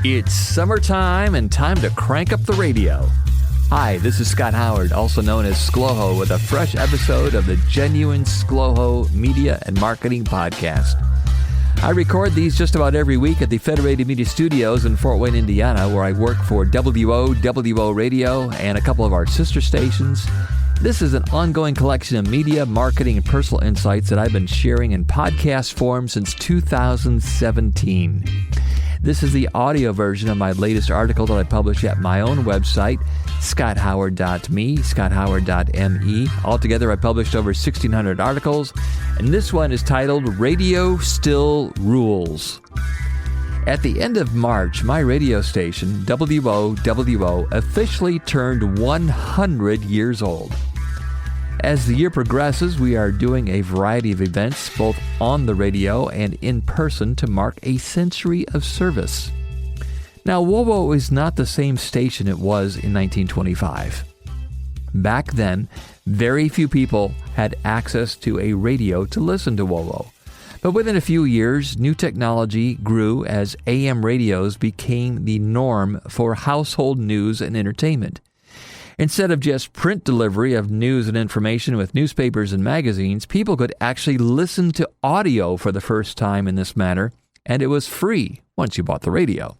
It's summertime and time to crank up the radio. Hi, this is Scott Howard, also known as ScLoHo, with a fresh episode of the Genuine ScLoHo Media and Marketing Podcast. I record these just about every week at the Federated Media Studios in Fort Wayne, Indiana, where I work for WO Radio and a couple of our sister stations. This is an ongoing collection of media, marketing, and personal insights that I've been sharing in podcast form since 2017. This is the audio version of my latest article that I publish at my own website, scotthoward.me, scotthoward.me. Altogether, I published over 1,600 articles, and this one is titled Radio Still Rules. At the end of March, my radio station, WO, officially turned 100 years old. As the year progresses, we are doing a variety of events, both on the radio and in person, to mark a century of service. Now, WOWO is not the same station it was in 1925. Back then, very few people had access to a radio to listen to WOWO. But within a few years, new technology grew as AM radios became the norm for household news and entertainment. Instead of just print delivery of news and information with newspapers and magazines, people could actually listen to audio for the first time in this manner, and it was free once you bought the radio.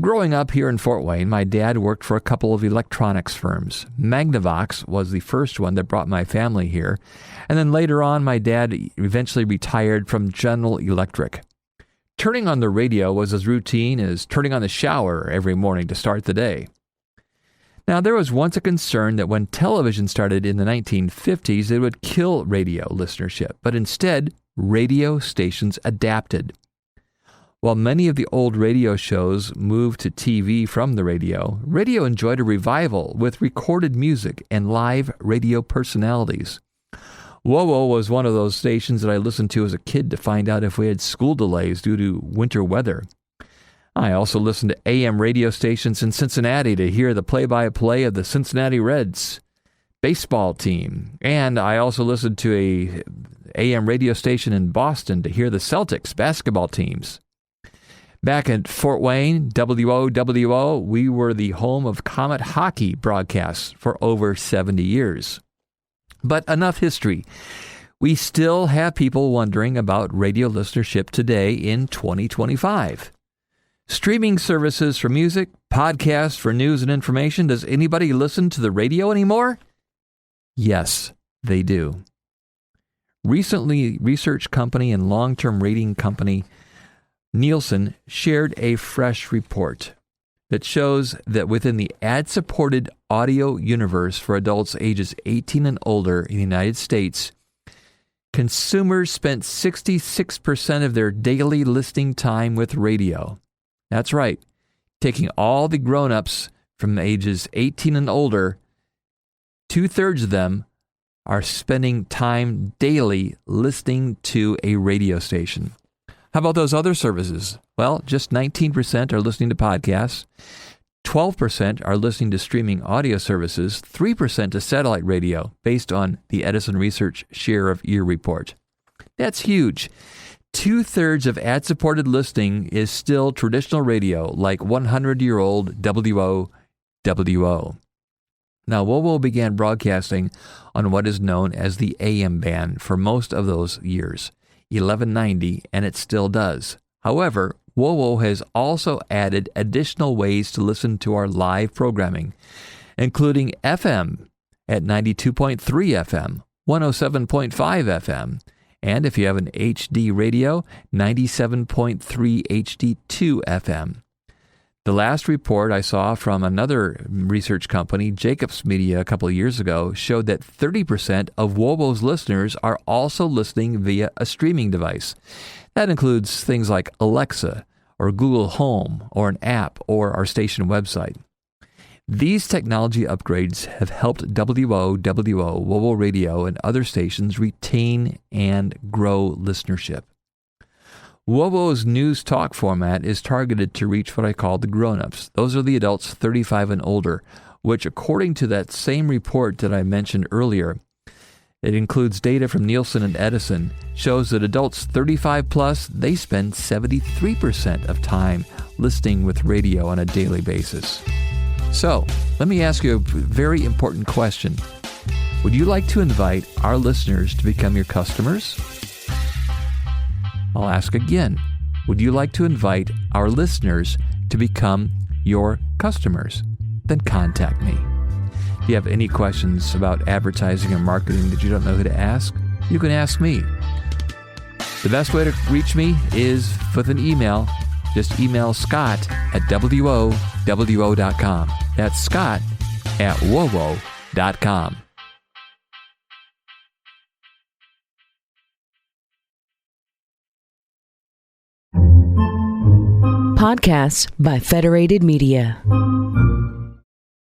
Growing up here in Fort Wayne, my dad worked for a couple of electronics firms. Magnavox was the first one that brought my family here, and then later on, my dad eventually retired from General Electric. Turning on the radio was as routine as turning on the shower every morning to start the day. Now, there was once a concern that when television started in the 1950s, it would kill radio listenership, but instead, radio stations adapted. While many of the old radio shows moved to TV from the radio enjoyed a revival with recorded music and live radio personalities. WOWO was one of those stations that I listened to as a kid to find out if we had school delays due to winter weather. I also listened to AM radio stations in Cincinnati to hear the play-by-play of the Cincinnati Reds baseball team. And I also listened to a AM radio station in Boston to hear the Celtics basketball teams. Back at Fort Wayne, WO, we were the home of Comet hockey broadcasts for over 70 years. But enough history. We still have people wondering about radio listenership today in 2025. Streaming services for music, podcasts for news and information. Does anybody listen to the radio anymore? Yes, they do. Recently, research company and long-term rating company Nielsen shared a fresh report that shows that within the ad-supported audio universe for adults ages 18 and older in the United States, consumers spent 66% of their daily listening time with radio. That's right. Taking all the grown-ups from ages 18 and older, 2/3 of them are spending time daily listening to a radio station. How about those other services? Well, just 19% are listening to podcasts, 12% are listening to streaming audio services, 3% to satellite radio, based on the Edison Research Share of Ear report. That's huge. 2/3 of ad-supported listening is still traditional radio, like 100-year-old WO. Now, WOWO began broadcasting on what is known as the AM band for most of those years, 1190, and it still does. However, WOWO has also added additional ways to listen to our live programming, including FM at 92.3 FM, 107.5 FM, and if you have an HD radio, 97.3 HD2 FM. The last report I saw from another research company, Jacobs Media, a couple of years ago, showed that 30% of WOWO's listeners are also listening via a streaming device. That includes things like Alexa or Google Home or an app or our station website. These technology upgrades have helped WOWO Radio, and other stations retain and grow listenership. WOWO's news talk format is targeted to reach what I call the grown-ups. Those are the adults 35 and older, which, according to that same report that I mentioned earlier, it includes data from Nielsen and Edison, shows that adults 35 plus, they spend 73% of time listening with radio on a daily basis. So, let me ask you a very important question. Would you like to invite our listeners to become your customers? I'll ask again. Would you like to invite our listeners to become your customers? Then contact me. If you have any questions about advertising or marketing that you don't know who to ask, you can ask me. The best way to reach me is with an email. Just email Scott at WOWO.com. That's Scott at WOWO.com. Podcasts by Federated Media.